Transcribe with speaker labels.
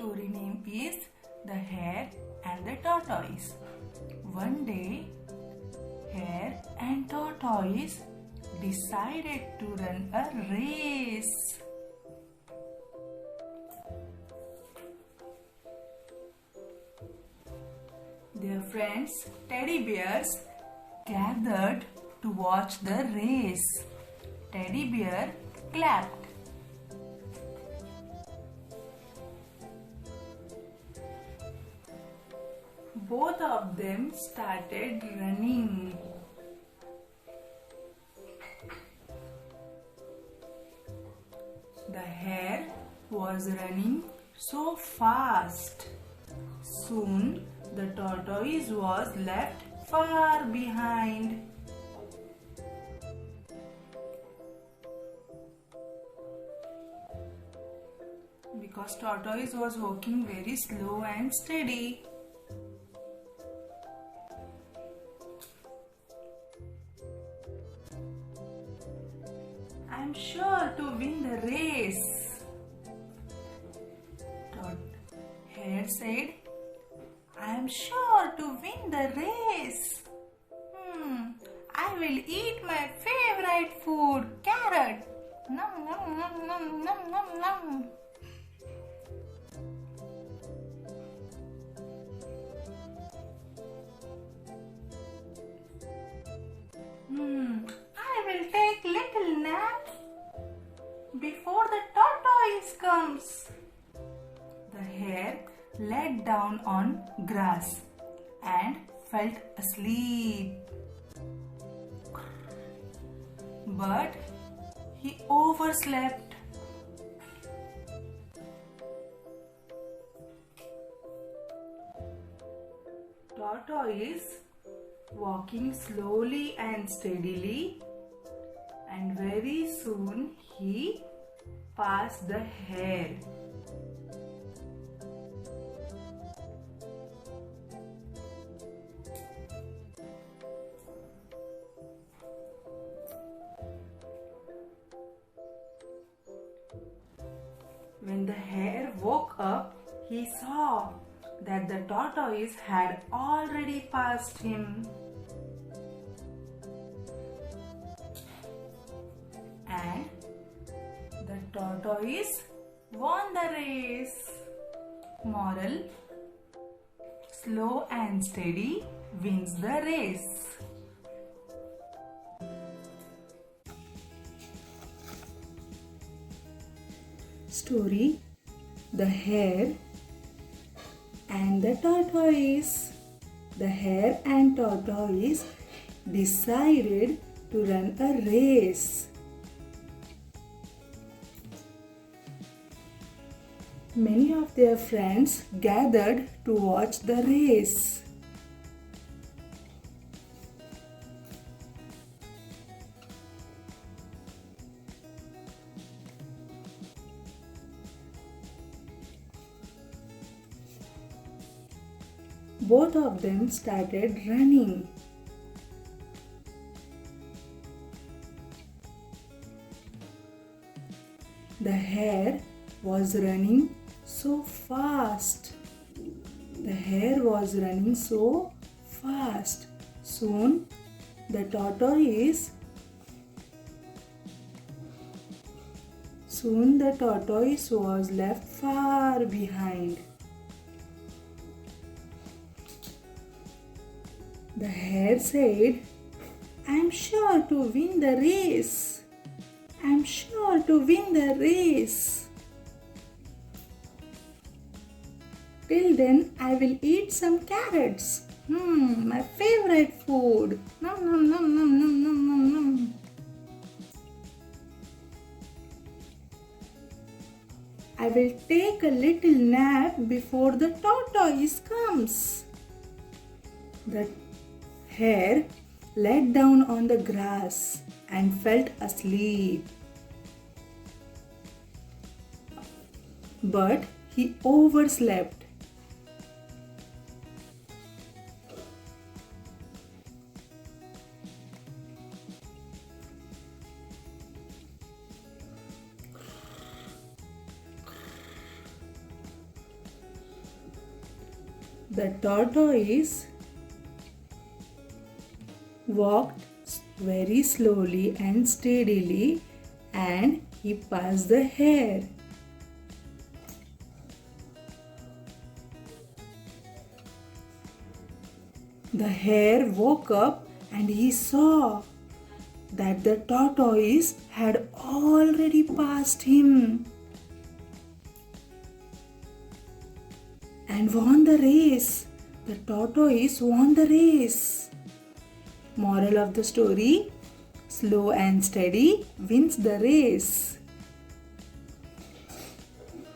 Speaker 1: story name is The Hare and the Tortoise. One day, Hare and Tortoise decided to run a race. Their friends, teddy bears, gathered to watch the race. Teddy bear clapped. Both of them started running. The hare was running so fast. Soon the tortoise was left far behind. Because tortoise was walking very slow and steady. I'm sure to win the race. Hare said, I'm sure to win the race. I will eat my favorite food, carrot. Nom nom nom nom nom nom nom. I will take little nap before the tortoise comes. The hare lay down on grass and felt asleep. But he overslept. Tortoise walking slowly and steadily, and very soon he passed the hare. When the hare woke up, he saw that the tortoise had already passed him. And the tortoise won the race. Moral: slow and steady wins the race. Story: The Hare and the Tortoise. The hare and tortoise decided to run a race. Many of their friends gathered to watch the race. Both of them started running. The hare was running so fast. The hare was running so fast. Soon the tortoise was left far behind. The hare said, I'm sure to win the race. I'm sure to win the race. Till then, I will eat some carrots. My favorite food. Nom nom nom nom nom nom nom nom. I will take a little nap before the tortoise comes. The hare lay down on the grass and felt asleep. But he overslept. The tortoise walked very slowly and steadily, and he passed the hare. The hare woke up and he saw that the tortoise had already passed him and won the race. The tortoise won the race. Moral of the story: slow and steady wins the race.